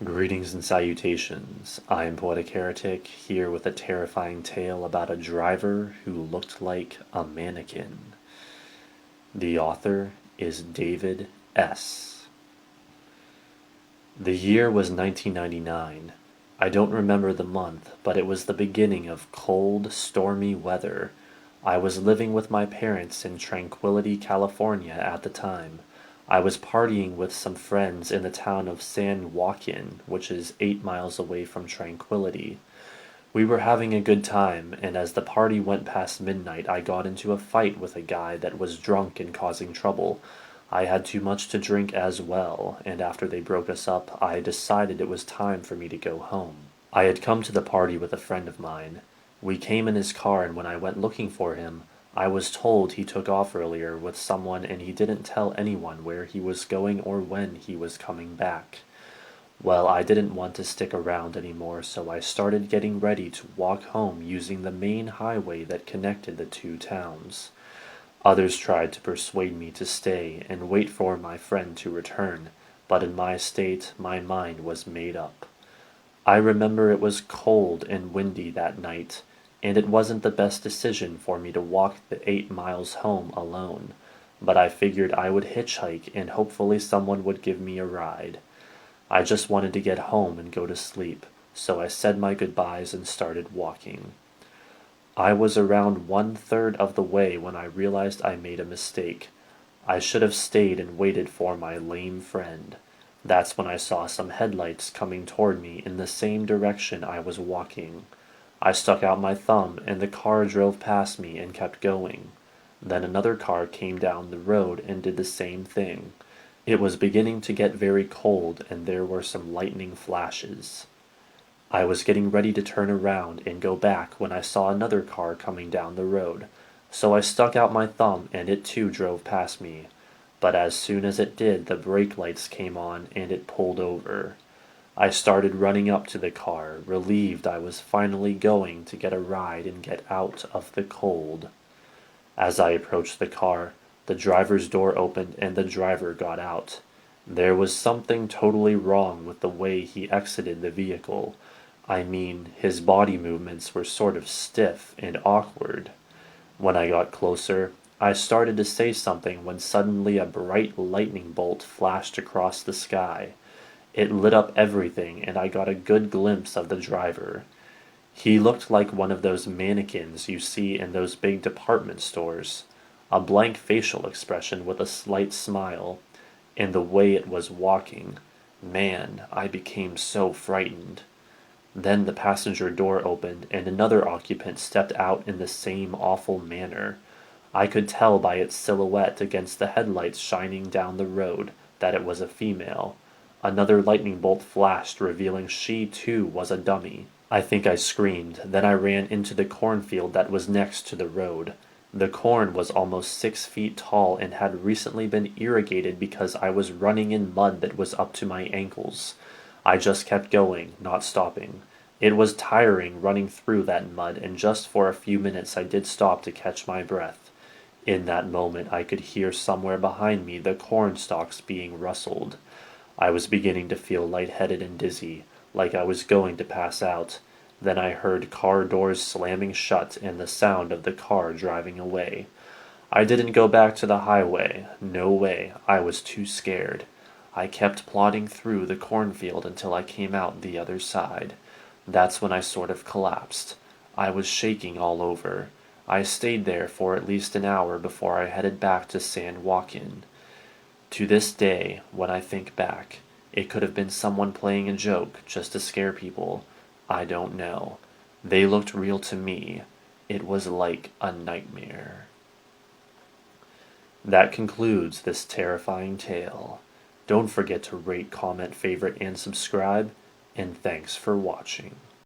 Greetings and salutations. I am Poetic Heretic, here with a terrifying tale about a driver who looked like a mannequin. The author is David S. The year was 1999. I don't remember the month, but it was the beginning of cold, stormy weather. I was living with my parents in Tranquility, California at the time. I was partying with some friends in the town of San Joaquin, which is 8 miles away from Tranquility. We were having a good time, and as the party went past midnight, I got into a fight with a guy that was drunk and causing trouble. I had too much to drink as well, and after they broke us up, I decided it was time for me to go home. I had come to the party with a friend of mine. We came in his car, and when I went looking for him, I was told he took off earlier with someone and he didn't tell anyone where he was going or when he was coming back. Well, I didn't want to stick around anymore, so I started getting ready to walk home using the main highway that connected the two towns. Others tried to persuade me to stay and wait for my friend to return, but in my state, my mind was made up. I remember it was cold and windy that night, and it wasn't the best decision for me to walk the 8 miles home alone, but I figured I would hitchhike and hopefully someone would give me a ride. I just wanted to get home and go to sleep, so I said my goodbyes and started walking. I was around 1/3 of the way when I realized I made a mistake. I should have stayed and waited for my lame friend. That's when I saw some headlights coming toward me in the same direction I was walking. I stuck out my thumb, and the car drove past me and kept going. Then another car came down the road and did the same thing. It was beginning to get very cold, and there were some lightning flashes. I was getting ready to turn around and go back when I saw another car coming down the road, so I stuck out my thumb and it too drove past me. But as soon as it did, the brake lights came on and it pulled over. I started running up to the car, relieved I was finally going to get a ride and get out of the cold. As I approached the car, the driver's door opened and the driver got out. There was something totally wrong with the way he exited the vehicle. I mean, his body movements were sort of stiff and awkward. When I got closer, I started to say something when suddenly a bright lightning bolt flashed across the sky. It lit up everything, and I got a good glimpse of the driver. He looked like one of those mannequins you see in those big department stores. A blank facial expression with a slight smile. And the way it was walking. Man, I became so frightened. Then the passenger door opened, and another occupant stepped out in the same awful manner. I could tell by its silhouette against the headlights shining down the road that it was a female. Another lightning bolt flashed, revealing she too was a dummy. I think I screamed, then I ran into the cornfield that was next to the road. The corn was almost 6 feet tall and had recently been irrigated because I was running in mud that was up to my ankles. I just kept going, not stopping. It was tiring running through that mud, and just for a few minutes I did stop to catch my breath. In that moment I could hear somewhere behind me the corn stalks being rustled. I was beginning to feel lightheaded and dizzy, like I was going to pass out. Then I heard car doors slamming shut and the sound of the car driving away. I didn't go back to the highway. No way. I was too scared. I kept plodding through the cornfield until I came out the other side. That's when I sort of collapsed. I was shaking all over. I stayed there for at least an hour before I headed back to San Joaquin. To this day, when I think back, it could have been someone playing a joke just to scare people. I don't know. They looked real to me. It was like a nightmare. That concludes this terrifying tale. Don't forget to rate, comment, favorite, and subscribe, and thanks for watching.